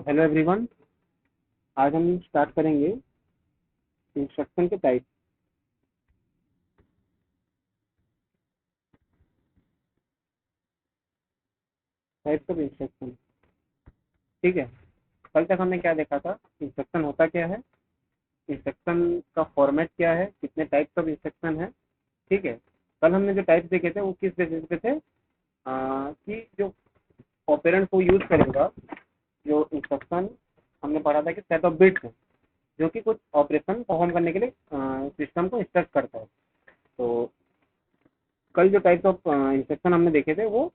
Hello everyone. आज हम start करेंगे इंस्ट्रक्शन के टाइप्स ऑफ इंस्ट्रक्शन। ठीक है। कल तक हमने क्या देखा था, इंस्ट्रक्शन होता क्या है, इंस्ट्रक्शन का फॉर्मेट क्या है, कितने टाइप्स ऑफ इंस्ट्रक्शन है। ठीक है। कल हमने जो टाइप्स देखे थे वो किस बेसिस पे थे, कि जो ऑपरेंड को यूज करेगा, जो इंस्ट्रक्शन हमने पढ़ा था कि सेट ऑफ बिट्स है जो कि कुछ ऑपरेशन परफॉर्म करने के लिए सिस्टम को इंस्ट्रक्ट करता है। तो कल जो टाइप्स ऑफ इंस्ट्रक्शन हमने देखे थे वो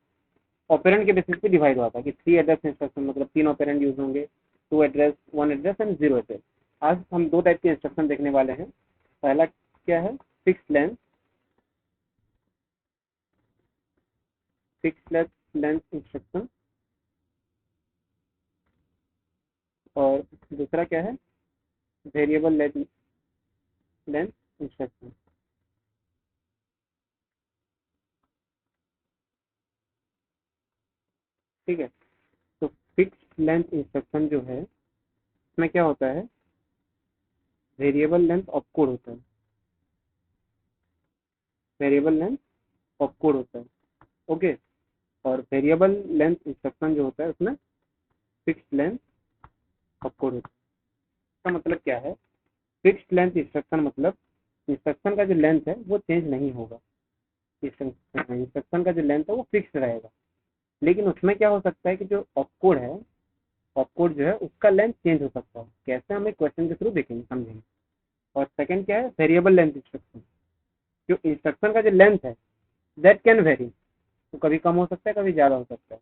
ऑपरेंड के बेसिस पे डिवाइड हुआ था कि 3 एड्रेस इंस्ट्रक्शन, मतलब 3 ऑपरेंड यूज होंगे, 2 एड्रेस, 1 एड्रेस एंड 0 एड्रेस। आज हम दो टाइप के इंस्ट्रक्शन देखने वाले हैं। पहला क्या है, फिक्स लेंथ इंस्ट्रक्शन, और दूसरा क्या है, वेरिएबल लेंथ इंस्ट्रक्शन। ठीक है। तो फिक्स लेंथ इंस्ट्रक्शन जो है उसमें क्या होता है, वेरिएबल लेंथ ऑफ कोड होता है, वेरिएबल लेंथ ऑफ कोड होता है। ओके। और वेरिएबल लेंथ इंस्ट्रक्शन जो होता है उसमें फिक्स लेंथ ऑफ कोड होता है। इसका मतलब क्या है, फिक्स्ड लेंथ इंस्ट्रक्शन मतलब इंस्ट्रक्शन का जो लेंथ है वो चेंज नहीं होगा। इंस्ट्रक्शन का जो लेंथ है वो फिक्स रहेगा, लेकिन उसमें क्या हो सकता है कि जो ऑपकोड है, ऑपकोड जो है उसका लेंथ चेंज हो सकता है। कैसे, हम एक क्वेश्चन के थ्रू देखेंगे, समझेंगे। और सेकंड क्या है, वेरिएबल लेंथ इंस्ट्रक्शन। जो इंस्ट्रक्शन का जो लेंथ है दैट कैन वेरी, तो कभी कम हो सकता है, कभी ज़्यादा हो सकता है।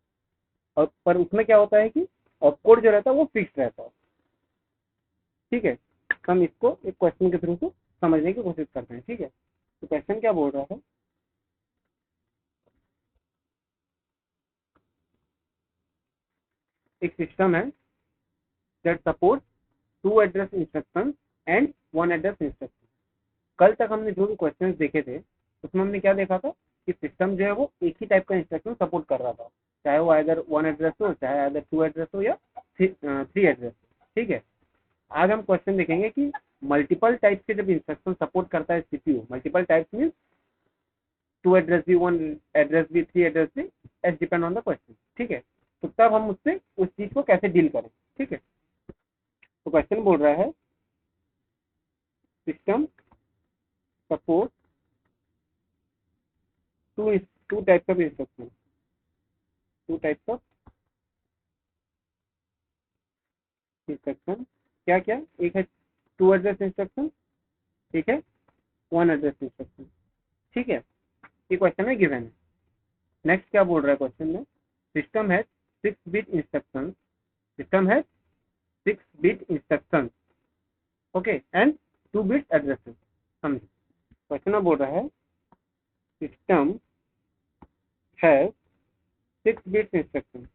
और पर उसमें क्या होता है कि ऑपकोड जो रहता है वो फिक्स रहता है। ठीक है। तो हम इसको एक क्वेश्चन के थ्रू से समझने की कोशिश करते हैं। ठीक है। तो क्वेश्चन क्या बोल रहा है, एक सिस्टम है that support 2 address instruction and 1 address instruction. कल तक हमने जो भी क्वेश्चंस देखे थे उसमें हमने क्या देखा था कि सिस्टम जो है वो एक ही टाइप का इंस्ट्रक्शन सपोर्ट कर रहा था, चाहे वो आइदर 1 एड्रेस हो, चाहे आइदर 2 एड्रेस हो, या 3 एड्रेस। ठीक है। आज हम क्वेश्चन देखेंगे कि मल्टीपल टाइप के जब इंस्ट्रक्शन सपोर्ट करता है CPU, multiple types mean 2 address भी, 1 एड्रेस भी, 3 एड्रेस भी, as depend on the question. ठीक है। तो तब हम उससे उस चीज को कैसे डील करें। ठीक है। तो क्वेश्चन बोल रहा है, system support two two types of instruction, two types of instruction. क्या क्या, एक है 2 एड्रेस इंस्ट्रक्शन, एक है 1 एड्रेस इंस्ट्रक्शन। ठीक है। ये क्वेश्चन में गिवन है। नेक्स्ट क्या बोल रहा है क्वेश्चन में, सिस्टम है 6 बिट इंस्ट्रक्शन, सिस्टम है 6 bit instruction, okay, and 2 bit addresses. समझे। क्वेश्चन में बोल रहा है, सिस्टम है 6 bit instruction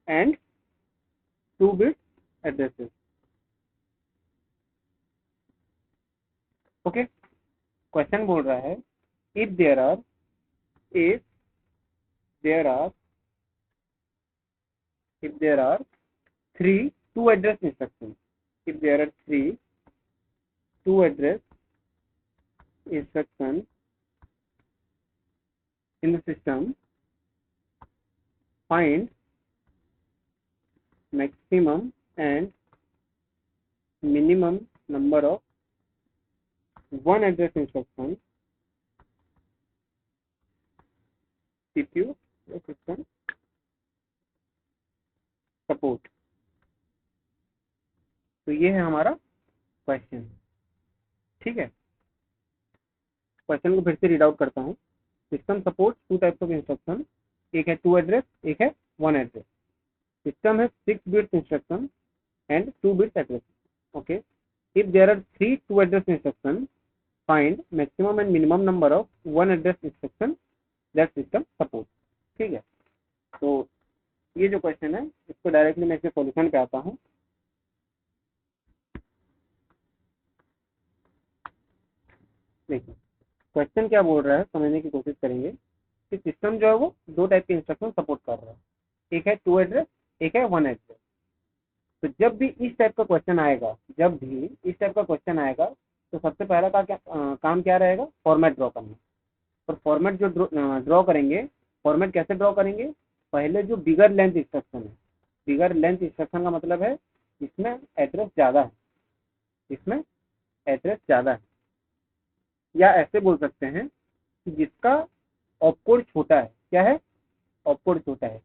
and 2 bit addresses. Okay. Question बोल रहा है, if there are if there are if there are 3 2 address instructions, if there are 3 2 address instructions in the system, find maximum and minimum number of 1 address instructions CPU system support। तो ये है हमारा question. ठीक है। Question को फिर से read out करता हूँ। System support 2 types of instruction, एक है 2 एड्रेस, एक है 1 एड्रेस। सिस्टम है 6 bit instruction and 2 bit address. Okay. If there are 3 2 address instructions, find maximum and minimum number of 1 address instruction that system supports। ठीक है। तो ये जो क्वेश्चन है इसको डायरेक्टली मैं इसके सॉल्यूशन पे आता हूँ। देखिए क्वेश्चन क्या बोल रहा है, समझने की कोशिश करेंगे। कि सिस्टम जो है वो दो टाइप के इंस्ट्रक्शन सपोर्ट कर रहा है, एक है टू एड्रेस, एक है वन एड्रेस। तो जब भी इस टाइप का क्वेश्चन आएगा, जब भी इस टाइप का क्वेश्चन आएगा, तो सबसे पहला काम क्या रहेगा, फॉर्मेट ड्रॉ करना। और फॉर्मेट जो ड्रॉ करेंगे, फॉर्मेट कैसे ड्रॉ करेंगे, पहले जो बिगर लेंथ इंस्ट्रक्शन है, बिगर लेंथ इंस्ट्रक्शन का मतलब है इसमें एड्रेस ज़्यादा है, इसमें एड्रेस ज़्यादा है, या ऐसे बोल सकते हैं कि जिसका ऑपकोड छोटा है। क्या है, ऑपकोड छोटा है।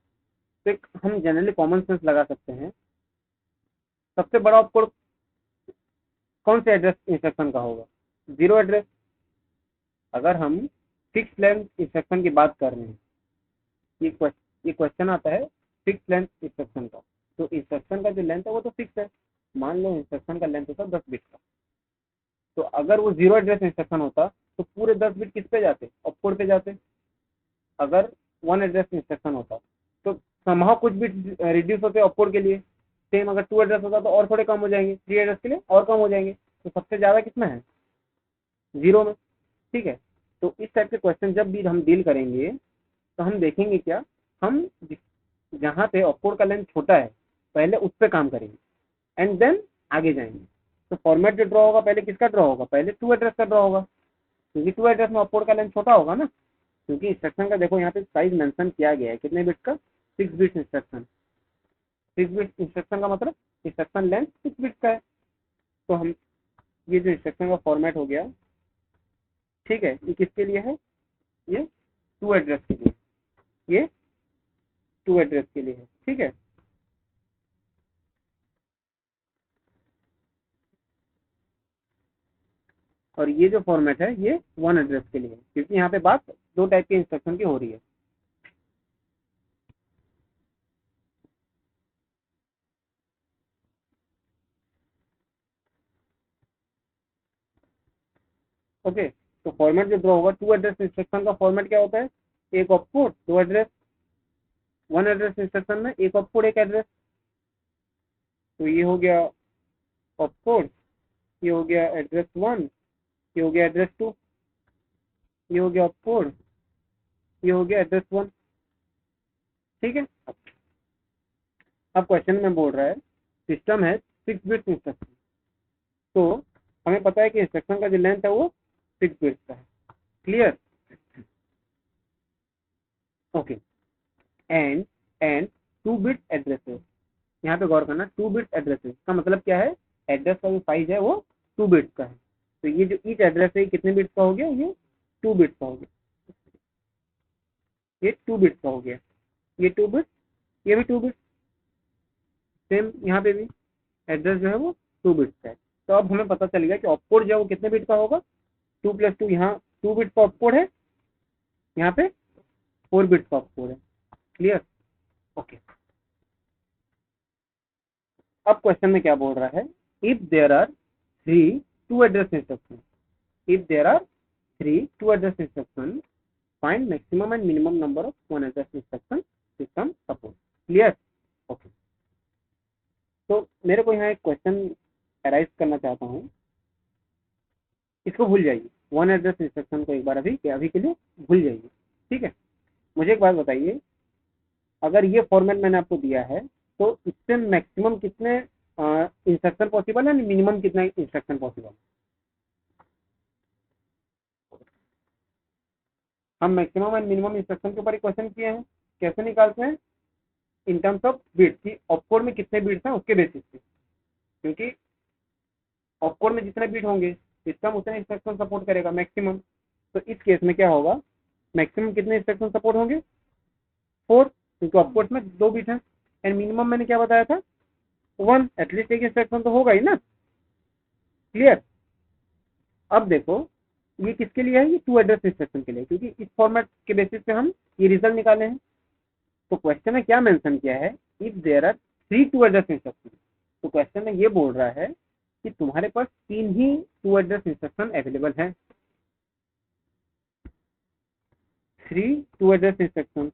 तो एक हम जनरली कॉमन सेंस लगा सकते हैं, सबसे बड़ा ऑपकोड कौन से एड्रेस इंस्ट्रक्शन का होगा, जीरो एड्रेस। अगर हम फिक्स लेंथ इंस्ट्रक्शन की बात कर रहे हैं, ये क्वेश्चन आता है फिक्स लेंथ इंस्ट्रक्शन का, तो इंस्ट्रक्शन का जो लेंथ है वो तो फिक्स है। मान लो इंस्ट्रक्शन का लेंथ होता है 10 बिट का, तो अगर वो जीरो एड्रेस इंस्ट्रक्शन होता तो पूरे 10 बिट किस पे जाते, ऑपकोड पे जाते। अगर वन एड्रेस इंस्ट्रक्शन होता तो समहाउ कुछ बिट रिड्यूस होते ऑपकोड के लिए। सेम अगर टू एड्रेस होता तो और थोड़े कम हो जाएंगे, थ्री एड्रेस के लिए और कम हो जाएंगे। तो सबसे ज़्यादा किसमें है, जीरो में। ठीक है, तो इस टाइप के क्वेश्चन जब भी हम डील करेंगे तो हम देखेंगे क्या, हम जहाँ पे ऑपकोड का लेंथ छोटा है पहले उस पर काम करेंगे एंड देन आगे जाएंगे। तो फॉर्मेट जो ड्रॉ होगा पहले किसका ड्रॉ होगा, पहले टू एड्रेस का ड्रॉ होगा, क्योंकि टू एड्रेस में ऑपकोड का लेंथ छोटा होगा ना। क्योंकि इंस्ट्रक्शन का देखो यहाँ पे साइज मेंशन किया गया है, कितने बिट का, 6 बिट इंस्ट्रक्शन। 6 बिट इंस्ट्रक्शन का मतलब इंस्ट्रक्शन लेंथ 6 बिट का है। तो हम ये जो इंस्ट्रक्शन का फॉर्मेट हो गया, ठीक है, ये किसके लिए है, ये टू एड्रेस के लिए, ये टू एड्रेस के लिए है। ठीक है, और ये जो फॉर्मेट है ये वन एड्रेस के लिए है, क्योंकि यहाँ पे बात दो टाइप के इंस्ट्रक्शन की हो रही है। ओके, तो फॉर्मेट जो ड्रॉ होगा टू एड्रेस इंस्ट्रक्शन का फॉर्मेट क्या होता है, एक ऑपकोड दो एड्रेस। वन एड्रेस इंस्ट्रक्शन में एक ऑपकोड एक एड्रेस। तो ये हो गया ऑपकोड, ये हो गया एड्रेस वन, ये हो गया एड्रेस टू, ये हो गया ऑपकोड, ये हो गया एड्रेस वन। ठीक है, अब क्वेश्चन में बोल रहा है सिस्टम है 6 बिट इंस्ट्रक्शन, तो हमें पता है कि इंस्ट्रक्शन का जो लेंथ है वो 6 बिट का है। Clear, okay. And and 2 bit addresses, यहाँ पे गौर करना, 2 बिट एड्रेसेस का मतलब क्या है, एड्रेस का जो साइज है वो 2 बिट का है। तो ये जो ईच एड्रेस है कितने बिट का हो गया, ये 2 बिट का हो गया, ये 2 बिट का हो गया, ये 2 बिट, ये भी 2 बिट। सेम यहाँ पे भी एड्रेस जो है वो 2 बिट का है। तो अब हमें पता चल गया कि ऑपकोड जो है वो कितने बिट का होगा, 2 + 2, यहाँ 2 बिट का ऑपकोड है, यहाँ पे 4 बिट का ऑपकोड है। Clear, okay. अब क्वेश्चन में क्या बोल रहा है, if there are three two address instruction, if there are three two address instruction, find maximum and minimum number of one address instruction system support. Clear, okay. तो मेरे को यहाँ एक क्वेश्चन अराइज करना चाहता हूँ, इसको भूल जाइए, वन एड्रेस इंस्ट्रक्शन को एक बार अभी के लिए भूल जाइए। ठीक है, मुझे एक बात बताइए, अगर ये फॉर्मेट मैंने आपको दिया है तो इससे मैक्सिमम कितने इंस्ट्रक्शन पॉसिबल है, मिनिमम कितना इंस्ट्रक्शन पॉसिबल है। हम मैक्सिमम एंड मिनिमम इंस्ट्रक्शन के ऊपर क्वेश्चन किए हैं, कैसे निकालते हैं, इन टर्म्स ऑफ बिट की ऑपकोड में कितने बिट्स हैं उसके बेसिस पे, क्योंकि ऑपकोड में जितने बिट होंगे सिस्टम उतने इंस्ट्रक्शन सपोर्ट करेगा मैक्सिमम। तो इस केस में क्या होगा, मैक्सिमम कितने इंस्ट्रक्शन सपोर्ट होंगे, 4, क्योंकि ऑफकोर्स में 2 बिट है। एंड मिनिमम मैंने क्या बताया था, 1, एटलीस्ट एक इंस्ट्रक्शन तो होगा ही ना। क्लियर, अब देखो ये किसके लिए है, ये टू एड्रेस इंस्ट्रक्शन के लिए, क्योंकि इस फॉर्मेट के बेसिस पे हम ये रिजल्ट निकाले हैं। तो क्वेश्चन में क्या मेंशन किया है, if there are three two address instruction, तो क्वेश्चन में ये बोल रहा है कि तुम्हारे पास 3 ही टू एड्रेस इंस्ट्रक्शन अवेलेबल है, 3 टू एड्रेस इंस्ट्रक्शन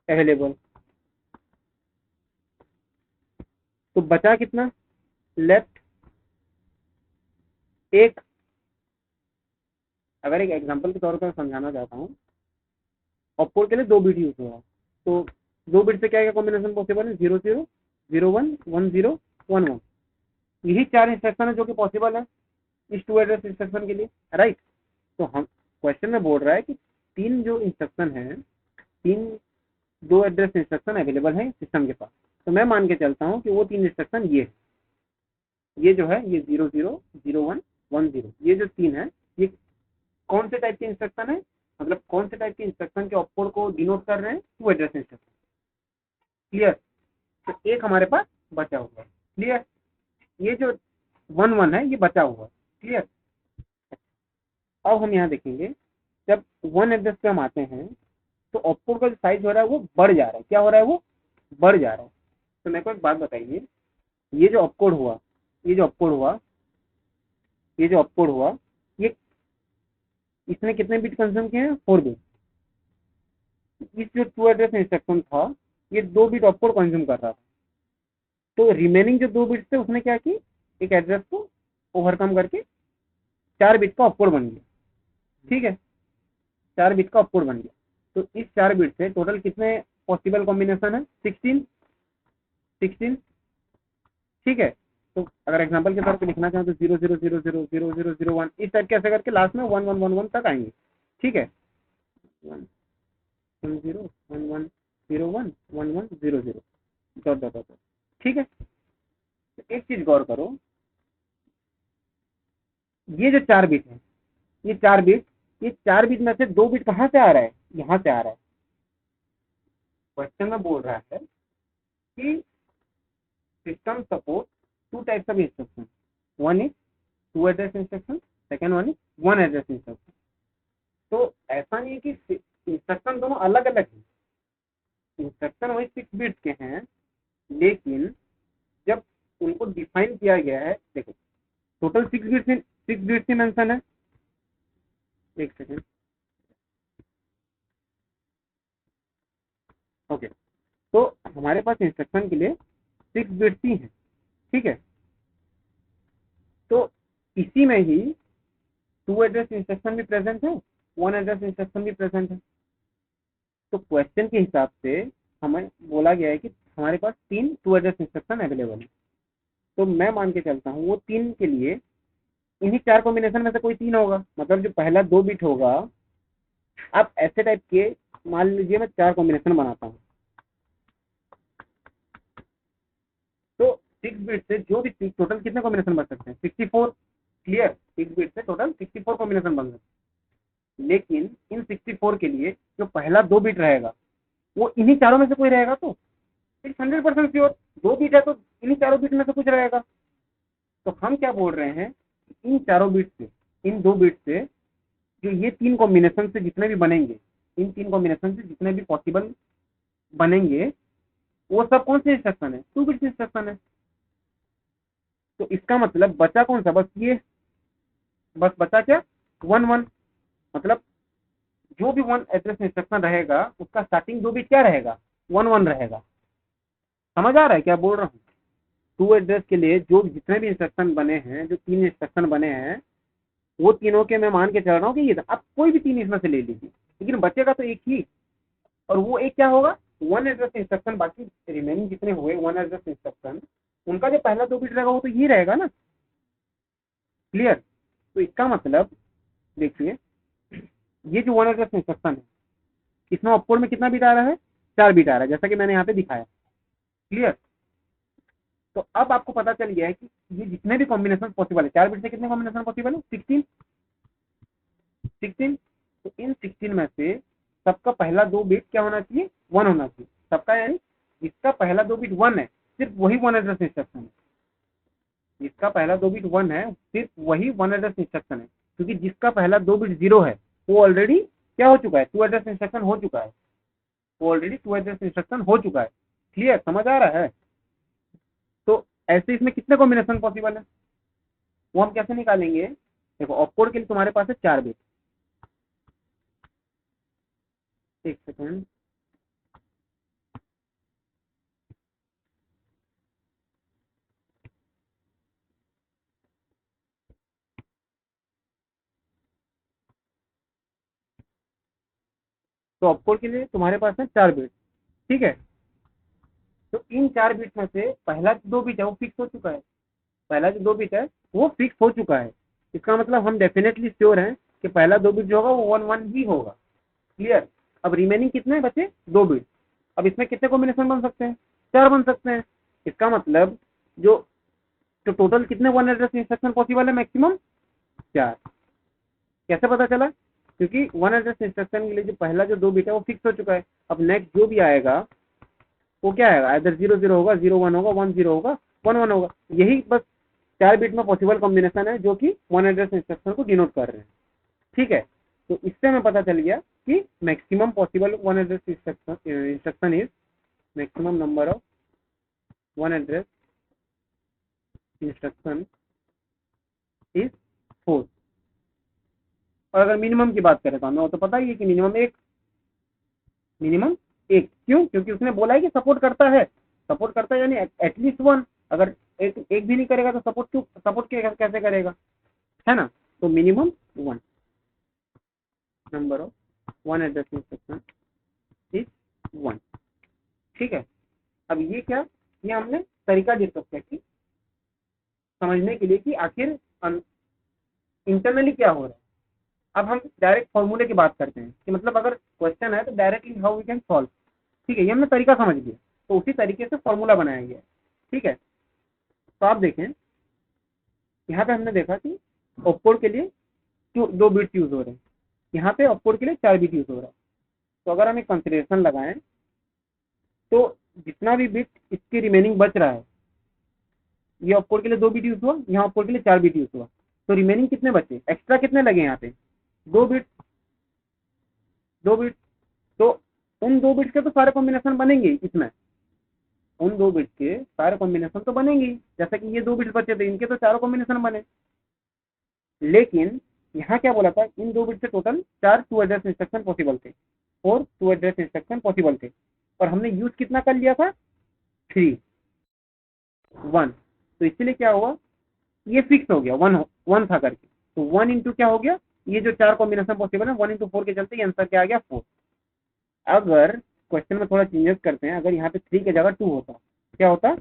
अवेलेबल। तो बचा कितना, लेफ्ट एक अगर एक एग्जांपल के तौर पर समझाना चाहता हूँ, ऑपकोड के लिए 2 बिट यूज हो रहा है, तो 2 बिट से क्या क्या कॉम्बिनेशन पॉसिबल है, 00, 01, 10, 11, यही 4 इंस्ट्रक्शन है जो कि पॉसिबल है इस 2 एड्रेस इंस्ट्रक्शन के लिए, राइट। तो हम क्वेश्चन में बोल रहा है कि 3 जो इंस्ट्रक्शन है, 3 2 एड्रेस इंस्ट्रक्शन अवेलेबल है सिस्टम के पास। तो मैं मान के चलता हूँ कि वो 3 इंस्ट्रक्शन ये जो है, ये 00, 01, 10, ये जो 3 है, ये कौन से टाइप के इंस्ट्रक्शन है, मतलब कौन से टाइप के इंस्ट्रक्शन के ऑपकोड को डिनोट कर रहे हैं, 2 एड्रेस इंस्ट्रक्शन। क्लियर। तो एक हमारे पास बचा हुआ है। क्लियर। ये जो 11 है ये बचा हुआ है। क्लियर। अब हम यहाँ देखेंगे, जब 1 एड्रेस पे हम आते हैं तो ऑपकोड का जो साइज हो रहा है वो बढ़ जा रहा है। क्या हो रहा है, वो बढ़ जा रहा है। तो मेरे को एक बात बताइए, ये जो ऑपकोड हुआ, ये जो ऑपकोड हुआ, ये जो ऑपकोड हुआ, ये इसने कितने बिट कंज्यूम किए हैं, 4 बिट। इस जो 2 एड्रेस इंस्ट्रक्शन था, ये 2 बिट ऑपकोड कंज्यूम कर रहा था। तो रिमेनिंग जो 2 बिट्स थे उसने क्या की, एक एड्रेस को ओवरकम करके 4 बिट का ऑपकोड बन गया। ठीक है, 4 बिट का ऑपकोड बन गया। तो इस 4 बिट से टोटल कितने पॉसिबल कॉम्बिनेशन है, 16। 16। ठीक है। तो अगर एग्जांपल के तौर पे लिखना चाहो तो 0000000001 इस टाइप कैसे करके लास्ट में 1111 तक आएंगे। ठीक है, 10 1101 1100 डॉट डॉट डॉट। ठीक है। तो एक चीज गौर करो, ये जो 4 बिट है, ये 4 बिट में से 2 बिट कहाँ से आ रहा है, यहाँ से आ रहा है। क्वेश्चन में बोल रहा है कि system support 2 types of instruction, one is 2 address instruction, second one is 1 address instruction. तो ऐसा नहीं है कि इंस्ट्रक्शन दोनों अलग अलग हैं, इंस्ट्रक्शन वही 6 बिट्स के हैं, लेकिन जब उनको डिफाइन किया गया है, देखो टोटल 6 बिट्स ही मेंशन है। एक सेकेंड, ओके। तो हमारे पास इंस्ट्रक्शन के लिए 6 बिट्स ही हैं। ठीक है। तो इसी में ही 2 एड्रेस इंस्ट्रक्शन भी प्रेजेंट है, 1 एड्रेस इंस्ट्रक्शन भी प्रेजेंट है। तो क्वेश्चन के हिसाब से हमें बोला गया है कि हमारे पास 3 2 एड्रेस इंस्ट्रक्शन अवेलेबल है। तो मैं मान के चलता हूँ वो 3 के लिए इन्हीं 4 कॉम्बिनेशन में से कोई 3 होगा, मतलब जो पहला 2 बिट होगा। आप ऐसे टाइप के, मान लीजिए मैं 4 कॉम्बिनेशन बनाता हूँ, तो 6 बिट से जो भी टोटल कितने कॉम्बिनेशन बन सकते हैं, 64। क्लियर। 6 बिट से टोटल 64 कॉम्बिनेशन बन सकते हैं, लेकिन इन 64 के लिए जो पहला 2 बिट रहेगा वो इन्हीं चारों में से कोई रहेगा। तो इट्स 100% श्योर, 2 बिट है तो इन्हीं चारों बिट में से कुछ रहेगा। तो हम क्या बोल रहे हैं, इन चारों बिट से, इन 2 बिट से जो ये 3 कॉम्बिनेशन से जितने भी बनेंगे, इन 3 कॉम्बिनेशन से जितने भी पॉसिबल बनेंगे, वो सब कौन से इंस्ट्रक्शन है, 2 बिट इंस्ट्रक्शन है। तो इसका मतलब बचा कौन सा, बस ये, बस बचा क्या, 11। मतलब जो भी 1 एड्रेस इंस्ट्रक्शन रहेगा उसका स्टार्टिंग 2 बिट क्या रहेगा, 11 रहेगा। समझ आ रहा है क्या बोल रहा हूँ। 2 एड्रेस के लिए जो जितने भी इंस्ट्रक्शन बने हैं, जो 3 इंस्ट्रक्शन बने हैं, वो तीनों के मैं मान के चल रहा हूँ कि ये आप कोई भी 3 इसमें से ले लीजिए, लेकिन बचेगा तो एक ही। और वो एक क्या होगा, 1 एड्रेस इंस्ट्रक्शन। बाकी रिमेनिंग जितने हुए 1 एड्रेस इंस्ट्रक्शन, उनका जो पहला 2 बिट रहेगा वो तो ये रहेगा ना। क्लियर। तो इसका मतलब देखिए, ये जो 1 एड्रेस इंस्ट्रक्शन है, इसमें ऑपकोड में कितना बिट आ रहा है, 4 बिट आ रहा है, जैसा कि मैंने यहाँ पे दिखाया। क्लियर। तो अब आपको पता चल गया है कि ये जितने भी कॉम्बिनेशन पॉसिबल है, 4 बिट से कितने कॉम्बिनेशन पॉसिबल है, 16। 16। तो इन 16 में से सबका पहला 2 बिट क्या होना चाहिए, 1 होना चाहिए सबका, यानी जिसका पहला 2 बिट 1 है सिर्फ वही 1 एड्रेस इंस्ट्रक्शन है। जिसका पहला 2 बिट 1 है सिर्फ वही 1 एड्रेस इंस्ट्रक्शन है, क्योंकि जिसका पहला 2 बिट 0 है वो ऑलरेडी क्या हो चुका है, 2 एड्रेस इंस्ट्रक्शन हो चुका है। वो ऑलरेडी 2 एड्रेस इंस्ट्रक्शन हो चुका है। क्लियर, समझ आ रहा है। तो ऐसे इसमें कितने कॉम्बिनेशन पॉसिबल है, वो हम कैसे निकालेंगे। देखो ऑपकोड के लिए तुम्हारे पास है 4 बिट। एक सेकेंड, तो ऑपकोड के लिए तुम्हारे पास है 4 बिट, ठीक है। तो इन 4 बिट में से पहला जो 2 बिट है वो फिक्स हो चुका है, पहला जो 2 बिट है वो फिक्स हो चुका है। इसका मतलब हम डेफिनेटली श्योर हैं कि पहला 2 बिट जो होगा वो 1 1 ही होगा। क्लियर। अब रिमेनिंग कितने बचे, 2 बिट। अब इसमें कितने कॉम्बिनेशन बन सकते हैं, 4 बन सकते हैं। इसका मतलब जो तो टोटल कितने वन एड्रेस इंस्ट्रक्शन पॉसिबल है, मैक्सिमम 4। कैसे पता चला, क्योंकि वन एड्रेस इंस्ट्रक्शन के लिए जो पहला जो 2 बिट है वो फिक्स हो चुका है। अब नेक्स्ट जो भी आएगा वो क्या आएगा, इधर 0 0 होगा, 0 1 होगा, 1 0 होगा, 1 1 होगा। यही बस 4 बिट में पॉसिबल कॉम्बिनेशन है जो कि वन एड्रेस इंस्ट्रक्शन को डिनोट कर रहे हैं, ठीक है। तो इससे हमें पता चल गया कि maximum possible one address instruction is, maximum number of one address instruction is 4। और अगर मिनिमम की बात करें तो हमें वो तो पता ही है कि मिनिमम एक, मिनिमम एक। क्यों, क्योंकि उसने बोला है कि सपोर्ट करता है, सपोर्ट करता है यानी एटलीस्ट 1। अगर एक भी नहीं करेगा तो सपोर्ट क्यों, सपोर्ट कैसे करेगा, है ना। तो minimum 1 number of one address instruction is 1, ठीक है। अब ये क्या, ये हमने तरीका डिस्कस किया कि समझने के लिए कि आखिर इंटरनली क्या हो रहा है। अब हम डायरेक्ट फॉर्मूले की बात करते हैं कि मतलब अगर क्वेश्चन है तो directly how we can solve, ठीक है। ये हमने तरीका समझ लिया, तो उसी तरीके से फॉर्मूला बनाया गया है, ठीक है। तो आप देखें, यहाँ पे हमने देखा कि ऑपकोड के लिए 2 बिट्स यूज हो रहे हैं, यहाँ पे ऑपकोड के लिए 4 बिट यूज हो रहा है। तो अगर हम एक कंसिडरेशन लगाएं तो जितना भी बिट इसकी रिमेनिंग बच रहा है, ये ऑपकोड के लिए 2 बिट यूज हुआ, यहाँ ऑपकोड के लिए 4 बिट यूज हुआ, तो रिमेनिंग कितने बचे, एक्स्ट्रा कितने लगे यहाँ पे, 2 बिट, 2 बिट। तो उन 2 बिट के तो सारे कॉम्बिनेशन बनेंगे इसमें, उन 2 बिट के सारे कॉम्बिनेशन तो बनेंगे ही। जैसे कि ये 2 बिट बचे थे, इनके तो चारों कॉम्बिनेशन बने। लेकिन यहाँ क्या बोला था, इन 2 बिट से total 4 two address instruction possible थे, 4 टू एड्रेस इंस्ट्रक्शन पॉसिबल थे, और हमने यूज कितना कर लिया था, 3 1। तो इसलिए क्या हुआ, ये फिक्स हो गया, 1 1 था करके। तो 1 इंटू क्या हो गया, ये जो 4 कॉम्बिनेशन पॉसिबल है 1 इंटू 4 के चलते ये आंसर क्या आ गया, 4। अगर क्वेश्चन में थोड़ा चेंजेस करते हैं, अगर यहाँ पे 3 की जगह 2 होता, क्या होता,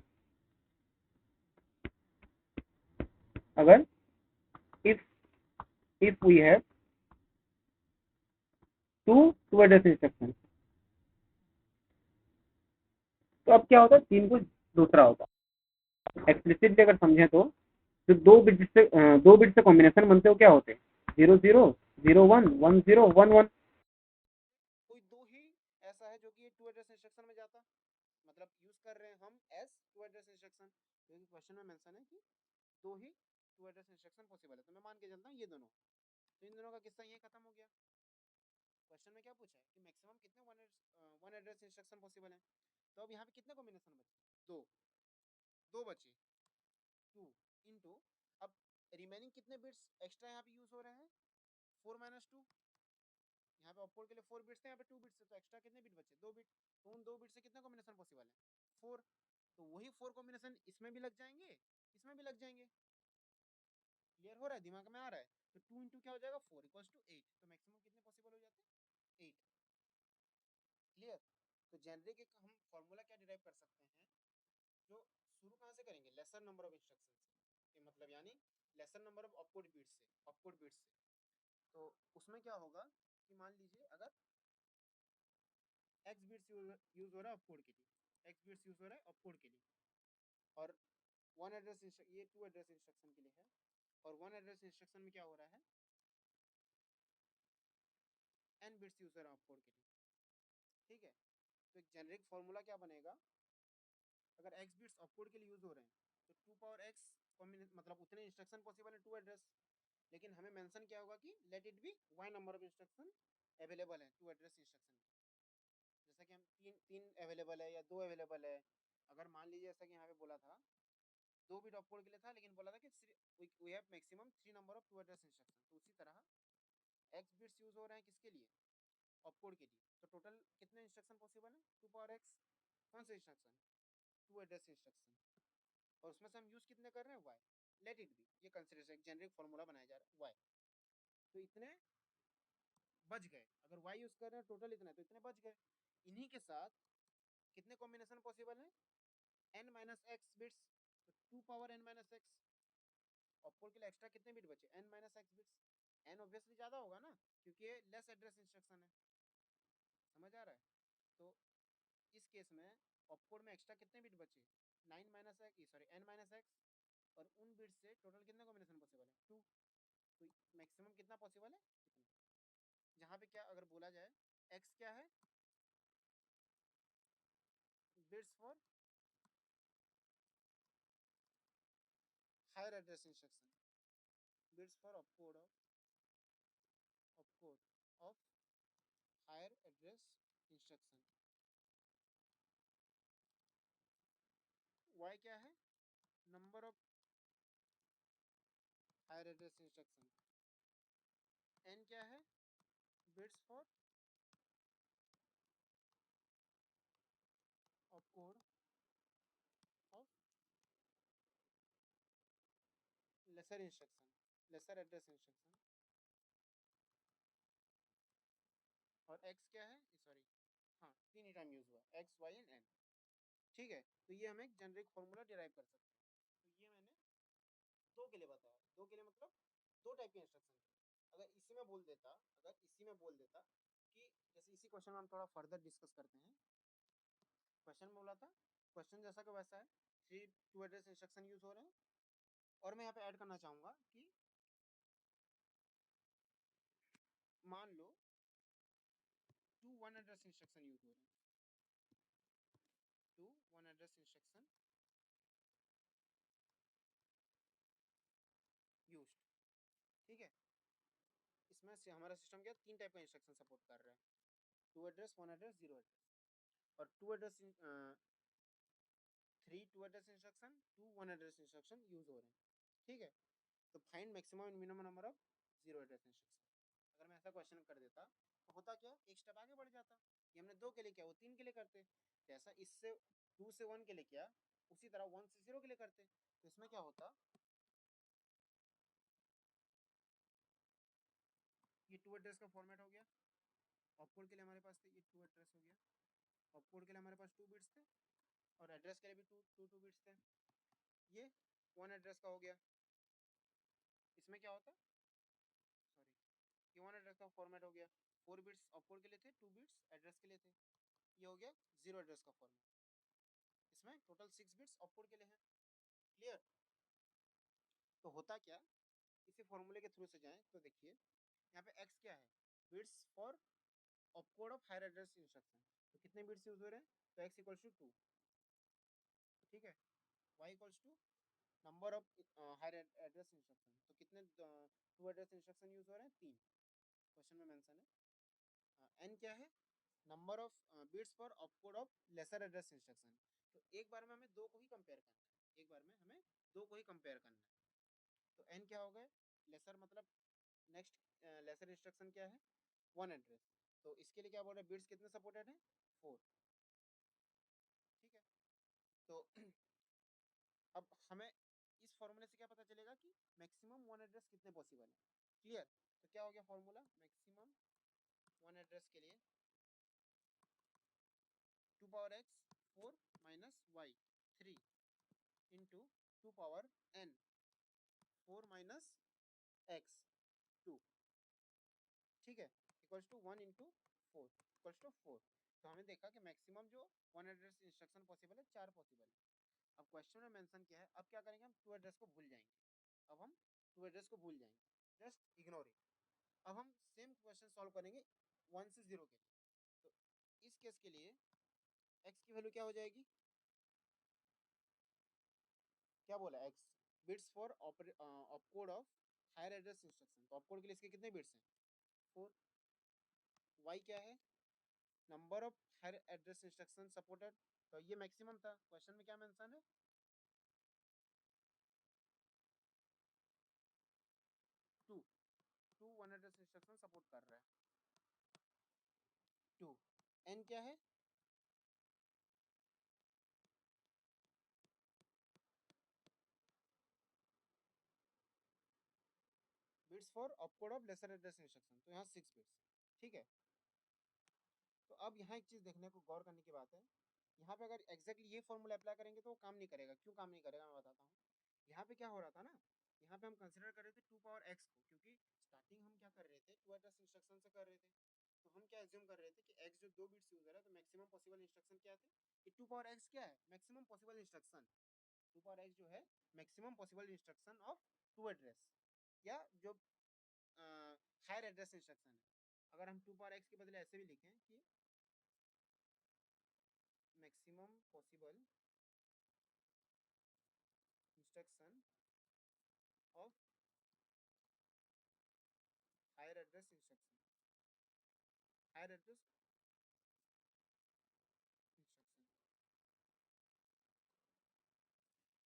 अगर if if we have two address instruction, तो अब क्या होता, 3 कुछ दूसरा होता। एक्सप्लिसिटली अगर समझें तो जो 2 बिट से कॉम्बिनेशन बनते हो क्या होते, 0 0 0 1 1 0 1 1। कोई दो ही ऐसा है जो कि टू एड्रेस इंस्ट्रक्शन में जाता, मतलब यूज कर रहे हैं हम एस टू एड्रेस इंस्ट्रक्शन, क्योंकि क्वेश्चन में मेंशन है कि दो ही टू एड्रेस इंस्ट्रक्शन पॉसिबल है, तो मैं मान के चलता हूँ ये दोनों। तो इन दोनों का किस्सा ये खत्म हो गया। क्वेश्चन में क्या पूछा है कि मैक्सिमम कितने वन एड्रेस इंस्ट्रक्शन पॉसिबल है। तो अब यहाँ पे कितने कॉम्बिनेशन बचे, दो, दो बचे, 2 इंटू, अब रिमेनिंग कितने बिट्स एक्स्ट्रा यहाँ पे यूज हो रहे हैं, 4 - 2। यहाँ पे ऑपकोड के लिए 4 बिट्स थे, यहाँ पे 2 बिट्स थे, तो एक्स्ट्रा कितने बिट बचे, 2 बिट। तो उन 2 बिट से कितने कॉम्बिनेशन पॉसिबल है, 4। तो वही 4 कॉम्बिनेशन इसमें भी लग जाएंगे, इसमें भी लग जाएंगे। क्लियर हो रहा है, दिमाग में आ रहा है। तो 2 इंटू क्या हो जाएगा, 4 = 8। तो मैक्सिमम कितने पॉसिबल हो जाते हैं, 8। क्लियर। तो जेनरिक एक हम फॉर्मूला क्या डिराइव कर सकते हैं, जो शुरू कहाँ से करेंगे, लेसर नंबर ऑफ इंस्ट्रक्शन से, मतलब यानी laser number of opcode bits से, ऑपकोड बिट्स से। तो उसमें क्या होगा कि मान लीजिए अगर एक्स बिट्स यूज हो रहा है ऑपकोड के लिए, एक्स बिट्स यूज हो रहा है ऑपकोड के लिए, और वन एड्रेस ये टू एड्रेस इंस्ट्रक्शन के लिए है, और वन एड्रेस इंस्ट्रक्शन में क्या हो रहा है, एन बिट्स यूज हो रहा है ऑपकोड के लिए, ठीक है। तो एक जेनरिक फॉर्मूला क्या बनेगा, अगर एक्स बिट्स ऑपकोड के लिए यूज हो रहे हैं तो 2 पावर एक्स मतलब उतने इंस्ट्रक्शन पॉसिबल है टू एड्रेस। लेकिन हमें मेंशन क्या होगा कि let it be Y number of instruction available है टू एड्रेस इंस्ट्रक्शन में। जैसा कि हम तीन तीन अवेलेबल है या दो अवेलेबल है। अगर मान लीजिए जैसा कि यहाँ पे बोला था 2 बिट ऑपकोड के लिए था, लेकिन बोला था कि we have maximum 3 number of two address instruction, तो उसी तरह एक्स बिट्स यूज हो रहे हैं किसके लिए, ऑपकोड के लिए। तो टोटल कितने इंस्ट्रक्शन पॉसिबल है, 2 पावर एक्स। कौन से इंस्ट्रक्शन, टू एड्रेस इंस्ट्रक्शन, और उसमें से हम यूज कितने कर रहे हैं, वाई। लेट इट बी, ये कंसिडरेशन एक जेनरिक फॉर्मूला बनाया जा रहा है, वाई। तो इतने बच गए। अगर y यूज कर रहे हैं टोटल इतना है तो इतने बच गए। इन्हीं के साथ कितने कॉम्बिनेशन पॉसिबल है, n माइनस एक्स बिट्स, तो 2 power n minus x. Opcode के लिए एक्स्ट्रा कितने बिट बचे, n minus x bits. n obviously ज्यादा होगा ना, क्योंकि ये लेस एड्रेस इंस्ट्रक्शन है। समझ आ रहा है? तो इस केस में ऑपकोड में एक्स्ट्रा कितने बिट बचे, 9 minus x, sorry n minus x, और उन बिट से टोटल कितने कॉम्बिनेशन पॉसिबल है, 2। तो मैक्सिमम कितना पॉसिबल है, इतना। जहाँ पे क्या अगर बोला जाए, x क्या है, bits for higher address instruction, bits for opcode of higher address instruction. y क्या है, number of higher address instruction. n क्या है, bits for opcode of lesser instruction, lesser address instruction. और x क्या है, सॉरी, हाँ, तीन ही टाइम यूज हुआ, x y एंड n। ठीक है, तो ये हम एक जेनरिक फॉर्मूला डिराइव कर सकते हैं। तो ये मैंने दो के लिए बताया, दो के लिए मतलब दो टाइप के इंस्ट्रक्शन थे। अगर इसी में बोल देता कि जैसे इसी क्वेश्चन में हम थोड़ा फर्दर डिस्कस करते हैं। क्वेश्चन में बोला था, क्वेश्चन जैसा कि वैसा है, 3 टू एड्रेस इंस्ट्रक्शन यूज हो रहे हैं। और मैं यहाँ पे ऐड करना चाहूंगा कि मान लो 2 वन एड्रेस इंस्ट्रक्शन यूज हो रहे हैं, 2 वन एड्रेस इंस्ट्रक्शन यूज्ड। ठीक है, इसमें से हमारा सिस्टम क्या, तीन टाइप का इंस्ट्रक्शन सपोर्ट कर रहा है, two address, one address, zero address. और two address, 3 two address instruction, 2 one address instruction use हो रहे हैं। ठीक है, तो find maximum and minimum number of zero address instruction. अगर मैं ऐसा क्वेश्चन कर देता तो होता क्या, एक स्टेप आगे बढ़ जाता। ये हमने दो के लिए किया, वो तीन के लिए करते। जैसा इससे 2 से 1 के लिए किया, उसी तरह 1 से 0 के लिए करते। तो इसमें क्या होता, ये टू एड्रेस का फॉर्मेट हो गया। ऑपकोड के लिए हमारे पास थे, ये टू एड्रेस हो गया। ऑपकोड के लिए हमारे पास 2 बिट्स थे, और एड्रेस के लिए भी टू बिट्स थे। ये वन एड्रेस का हो गया। इसमें क्या होता, सॉरी, ये वन एड्रेस का फॉर्मेट हो गया। 4 बिट्स ऑपकोड के लिए थे, 2 बिट्स एड्रेस के लिए थे। ये हो गया जीरो एड्रेस का फॉर्मेट। इसमें टोटल 6 बिट्स ऑपकोड के लिए हैं। क्लियर? तो होता क्या, इसी फॉर्मूले के थ्रू से जाएं तो देखिए, यहाँ पे x क्या है, bits for opcode of higher address instruction. तो कितने बिट्स यूज हो रहे हैं, तो x इक्वल्स टू 2। ठीक है, y equals to number of higher address instruction. तो कितने टू एड्रेस इंस्ट्रक्शन यूज हो रहे हैं, 3, क्वेश्चन में मेंशन है। n क्या है, number of bits for opcode of lesser address instruction. तो एक बार में हमें दो को ही कंपेयर करना है, एक बार में हमें दो को ही कंपेयर करना है। तो n क्या हो गए, लेसर मतलब नेक्स्ट लेसर इंस्ट्रक्शन क्या है, वन एड्रेस। तो इसके लिए क्या बोल रहे हैं, बिट्स कितने सपोर्टेड हैं, 4। ठीक है, तो अब हमें इस फॉर्मूले से क्या पता चलेगा कि मैक्सिमम वन एड्रेस कितने पॉसिबल है। क्लियर? तो क्या हो गया फॉर्मूला, मैक्सिमम वन एड्रेस के लिए 2 power x 4 minus y 3 into 2 power n 4 minus x 2। ठीक है, equals to 1 into 4 equals to 4। तो हमें देखा कि मैक्सिमम जो वन एड्रेस इंस्ट्रक्शन पॉसिबल है, 4 पॉसिबल है। अब क्वेश्चन में मेंशन किया है, अब क्या करेंगे, हम टू एड्रेस को भूल जाएंगे। अब हम टू एड्रेस को भूल जाएंगे, जस्ट इग्नोर इट। अब हम सेम क्वेश्चन सॉल्व करेंगे 1 से 0 के लिए। तो इस केस के लिए x की वैल्यू क्या हो जाएगी, क्या बोला, x bits for opcode of higher address instruction. तो ऑपकोड के लिए इसके कितने बिट्स हैं, 4। y क्या है, number of higher address instruction supported. तो ये मैक्सिमम था, क्वेश्चन में क्या मेंशन है, 2। 2 वन एड्रेस इंस्ट्रक्शन सपोर्ट कर रहा है, 2। n क्या है, bits for opcode of lesser address instruction. तो यहाँ 6 बिट्स। ठीक है। तो अब यहाँ एक चीज़ देखने को गौर करने की बात है, यहाँ पे अगर एग्जैक्टली ये फॉर्मूला अप्लाई करेंगे तो वो काम नहीं करेगा। क्यों काम नहीं करेगा मैं बताता हूँ। यहाँ पे क्या हो रहा था ना, यहाँ पे हम कंसिडर कर रहे थे 2 पावर x को, क्योंकि स्टार्टिंग हम क्या कर रहे थे, 2 एड्रेस इंस्ट्रक्शन से कर रहे थे। तो हम क्या एज्यूम कर रहे थे कि x जो 2 बिट्स यूज हो रहा है, तो मैक्सिमम पॉसिबल इंस्ट्रक्शन क्या थे कि 2 पावर x क्या है, maximum possible instruction. 2 power x जो है maximum possible instruction of 2 address, या जो हायर एड्रेस इंस्ट्रक्शन है। अगर हम 2 पावर x के बदले ऐसे भी लिखें कि maximum possible instruction of higher address instruction, higher address instruction.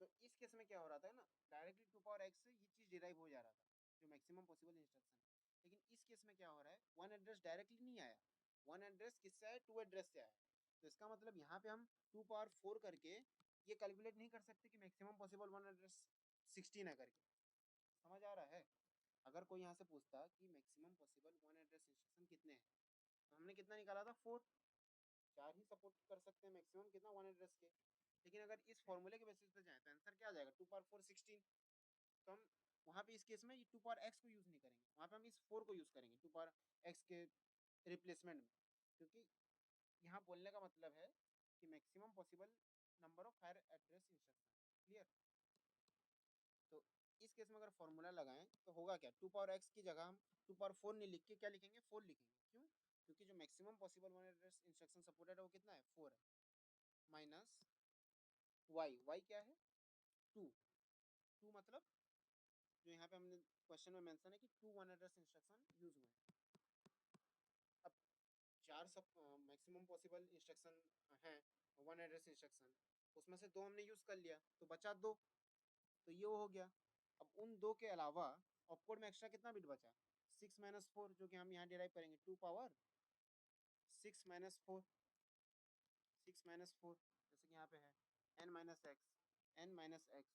तो इस केस में क्या हो रहा था ना, डायरेक्टली 2 पावर x से ये चीज डिराइव हो जा रहा था, जो मैक्सिमम पॉसिबल इंस्ट्रक्शन है। लेकिन इस केस में क्या हो रहा है, वन एड्रेस डायरेक्टली नहीं आया, वन एड्रेस किससे आया, 2 एड्रेस से आया। तो इसका मतलब यहाँ पे हम 2 पावर 4 करके ये कैलकुलेट नहीं कर सकते कि मैक्सिमम पॉसिबल वन एड्रेस 16 है करके। समझ आ रहा है। अगर कोई यहाँ से पूछता कि maximum possible one address instruction कितने हैं, तो हमने कितना निकाला था, 4। 4 ही सपोर्ट कर सकते हैं मैक्सिमम कितना, वन एड्रेस के। लेकिन अगर इस फॉर्मूले के बेसिस पे जाए तो आंसर क्या आ जाएगा, 2 पावर 4 16। तो हम वहाँ पे इस केस में ये 2 पावर x को यूज़ नहीं करेंगे, वहाँ पे हम इस 4 को यूज़ करेंगे 2 पावर x के रिप्लेसमेंट में। क्योंकि यहाँ बोलने का मतलब है कि maximum possible number of higher address instruction. Clear. तो इस केस में अगर फॉर्मूला लगाएं तो होगा क्या, 2 पावर x की जगह हम 2 पावर 4 नहीं लिख के क्या लिखेंगे, 4 लिखेंगे। क्यों, क्योंकि जो maximum possible one address instruction supported है वो कितना है, 4 है। माइनस y क्या है, 2। 2 मतलब जो यहाँ पे हमने क्वेश्चन में मेंशन है कि 2 वन एड्रेस इंस्ट्रक्शन यूज हुए हैं। अब 4 सब मैक्सिमम पॉसिबल इंस्ट्रक्शन हैं वन एड्रेस इंस्ट्रक्शन, उसमें से 2 हमने यूज कर लिया तो बचा 2, तो ये हो गया। अब उन 2 के अलावा ऑपकोड में एक्स्ट्रा कितना बिट बचा, 6 माइनस 4, जो कि हम यहाँ डिराइव करेंगे 2 पावर 6 माइनस 4, 6 माइनस 4, जैसे कि यहाँ पे है n minus x, n minus x,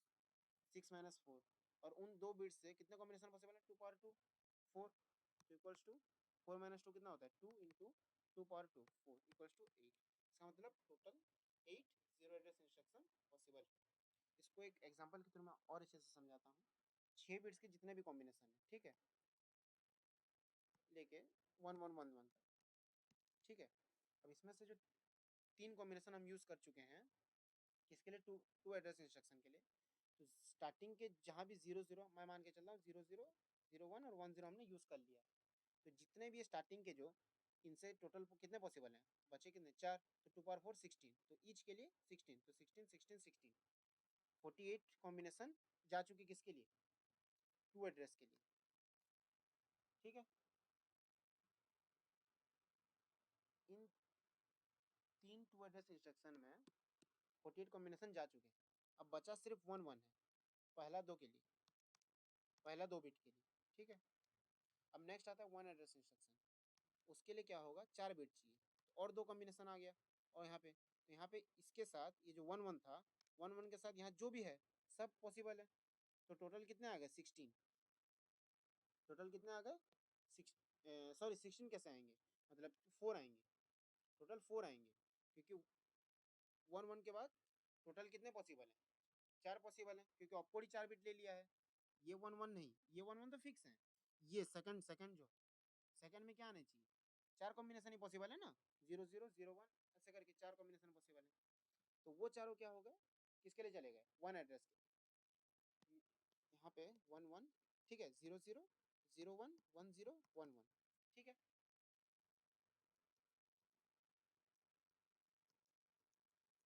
6 minus 4। और उन 2 बिट्स से कितने कॉम्बिनेशन पॉसिबल है, 2 पावर 2 4, तो इक्वल्स टू 4 माइनस 2 कितना होता है, 2 इंटू 2 पावर 2 4 इक्वल्स टू 8। इसका मतलब total 8 zero address instruction possible है। इसको एक एग्जांपल के थ्रू मैं और अच्छे से समझाता हूँ। 6 बिट्स के जितने भी कॉम्बिनेशन है, ठीक है, लेके 1111 तक, ठीक है। अब इसमें से जो 3 कॉम्बिनेशन हम यूज़ कर चुके हैं किसके लिए, टू एड्रेस इंस्ट्रक्शन के लिए, तो स्टार्टिंग के जहाँ भी 0 0 मैं मान के चल रहा हूँ, 0 0 0 1 और 1 0 हमने यूज़ कर लिया। तो जितने भी स्टार्टिंग के जो, इनसे टोटल कितने पॉसिबल हैं, बचे कितने, 4, तो 2 पावर 4 16, तो ईच के लिए 16, तो 16 16 16 48 कॉम्बिनेशन जा चुकी किसके लिए, 2 एड्रेस के लिए। ठीक है, इन 3 2 एड्रेस इंस्ट्रक्शन में 48 कॉम्बिनेशन जा चुके हैं। अब बचा सिर्फ 1 1 है, पहला 2 के लिए, पहला 2 बिट के लिए। ठीक है, अब नेक्स्ट आता है 1 एड्रेस इंस्ट्रक्शन, उसके लिए क्या होगा, 4 बिट चाहिए, तो और 2 कॉम्बिनेशन आ गया। और यहाँ पे, तो यहाँ पे इसके साथ ये जो 1 1 था, 1 1 के साथ यहाँ जो भी है सब पॉसिबल है। तो टोटल कितने आ गए, 16। टोटल कितने आ गए, 6, सॉरी 16 कैसे आएंगे, मतलब 4 आएंगे, टोटल 4 आएंगे। क्योंकि 1 1 के बाद टोटल कितने पॉसिबल हैं, 4 पॉसिबल हैं, क्योंकि ऑपकोड ही 4 बिट ले लिया है। ये 1 1 नहीं, ये 1 1 तो फिक्स है। ये सेकंड सेकंड जो सेकंड में क्या आने चाहिए, 4 कॉम्बिनेशन ही पॉसिबल है ना, 0 0 0 1 ऐसे करके 4 कॉम्बिनेशन पॉसिबल है। तो वो चारों क्या हो गए, किसके लिए चले गए, वन एड्रेस के। यहाँ पे 1 1, ठीक है, 0 0 0 1 1 0 1 1, ठीक है।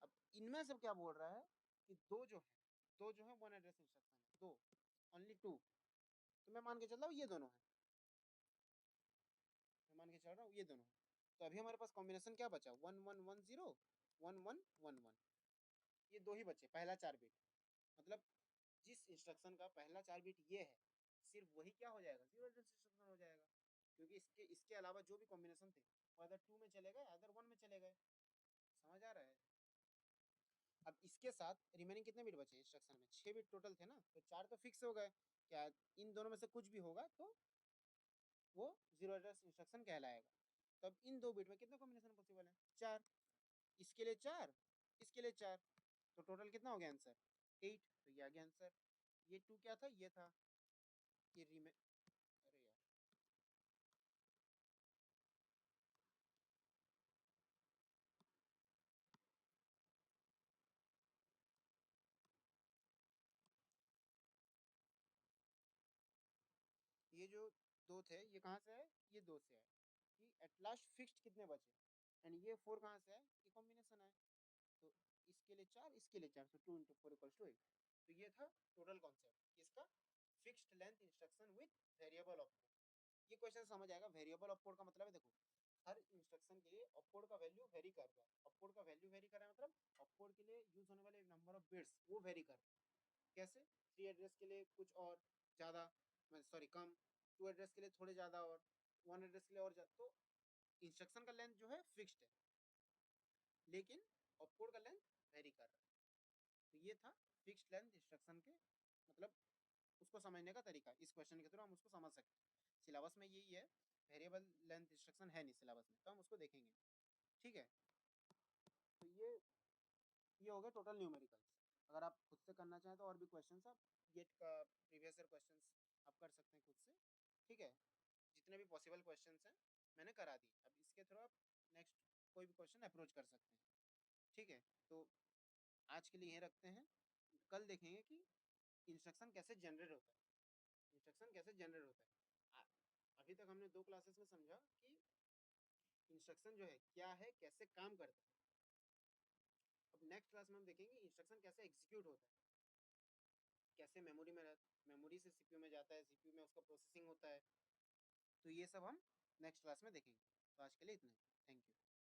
अब इनमें सब क्या बोल रहा है कि दो जो है वन एड्रेस इंस्ट्रक्शन है, दो, ओनली 2। तो मैं मान के चल रहा हूँ ये दोनों है, मैं मान के चल रहा हूँ ये दोनों है। तो अभी हमारे पास कॉम्बिनेशन क्या बचा, 1 1 1 0 1 1 1 1, ये दो ही बचे, पहला 4 बिट। मतलब जिस इंस्ट्रक्शन का पहला 4 बिट ये है, सिर्फ वही क्या हो जाएगा, जीरो एड्रेस इंस्ट्रक्शन हो जाएगा। क्योंकि इसके अलावा जो भी कॉम्बिनेशन थे वो अदर 2 में चले गए, अदर 1 में चले गए। समझ आ रहा है। अब इसके साथ रिमेनिंग कितने बिट बचे इंस्ट्रक्शन में, 6 बिट टोटल थे ना, तो 4 तो फिक्स हो गए। क्या इन दोनों में से कुछ भी होगा तो वो जीरो एड्रेस इंस्ट्रक्शन कहलाएगा। तब इन 2 बिट में कितने कॉम्बिनेशन पॉसिबल है? 4। इसके लिए 4, इसके लिए 4, तो टोटल कितना हो गया आंसर? 8। तो ये आ गया आंसर। ये 2 क्या था? ये था, ये अरे यार, ये जो 2 थे ये कहाँ से है? ये 2 से है कि एट लास्ट फिक्स्ड कितने बचे, एंड ये 4 कहाँ से है? ये कॉम्बिनेशन है। तो इसके लिए 4, इसके लिए 4, तो 2 इंटू 4 इक्वल्स टू 8। तो ये था टोटल कॉन्सेप्ट किसका? Fixed length instruction with variable of code. ये क्वेश्चन समझ आएगा। वेरिएबल ऑफ कोड का मतलब है, देखो हर इंस्ट्रक्शन के लिए ऑपकोड का वैल्यू वेरी कर रहा है। ऑपकोड का वैल्यू वेरी कर रहा है मतलब ऑपकोड के लिए यूज होने वाले नंबर ऑफ बिट्स वो वेरी कर रहा है। कैसे? 3 एड्रेस के लिए कुछ और ज़्यादा, सॉरी कम, 2 एड्रेस के लिए थोड़े ज़्यादा, और 1 एड्रेस के लिए और ज़्यादा। तो इंस्ट्रक्शन का लेंथ जो है फिक्स्ड है, लेकिन ऑपकोड का लेंथ वेरी कर रहा है। तो ये था फिक्स्ड लेंथ इंस्ट्रक्शन के मतलब उसको समझने का तरीका। इस क्वेश्चन के थ्रू हम उसको समझ सकते हैं। सिलेबस में यही है, वेरिएबल लेंथ इंस्ट्रक्शन है नहीं सिलेबस में, तो हम उसको देखेंगे। ठीक है, तो ये हो गया टोटल न्यूमेरिकल्स। अगर आप खुद से करना चाहें तो और भी क्वेश्चंस आप गेट का प्रीवियस ईयर क्वेश्चंस आप कर सकते हैं खुद से। ठीक है, जितने भी पॉसिबल क्वेश्चंस हैं मैंने करा दिए। अब इसके थ्रू आप नेक्स्ट कोई भी क्वेश्चन अप्रोच कर सकते हैं। ठीक है, तो आज के लिए यहीं रखते हैं। कल देखेंगे कि इंस्ट्रक्शन कैसे जनरेट होता है। इंस्ट्रक्शन कैसे जनरेट होता है। अभी तक हमने 2 क्लासेस में समझा कि इंस्ट्रक्शन जो है क्या है, कैसे काम करता है। अब नेक्स्ट क्लास में हम देखेंगे इंस्ट्रक्शन कैसे एग्जीक्यूट होता है, कैसे मेमोरी से सीपीयू में जाता है, सीपीयू में उसका प्रोसेसिंग होता है। तो ये सब हम नेक्स्ट क्लास में देखेंगे। तो आज के लिए इतना ही। Thank you.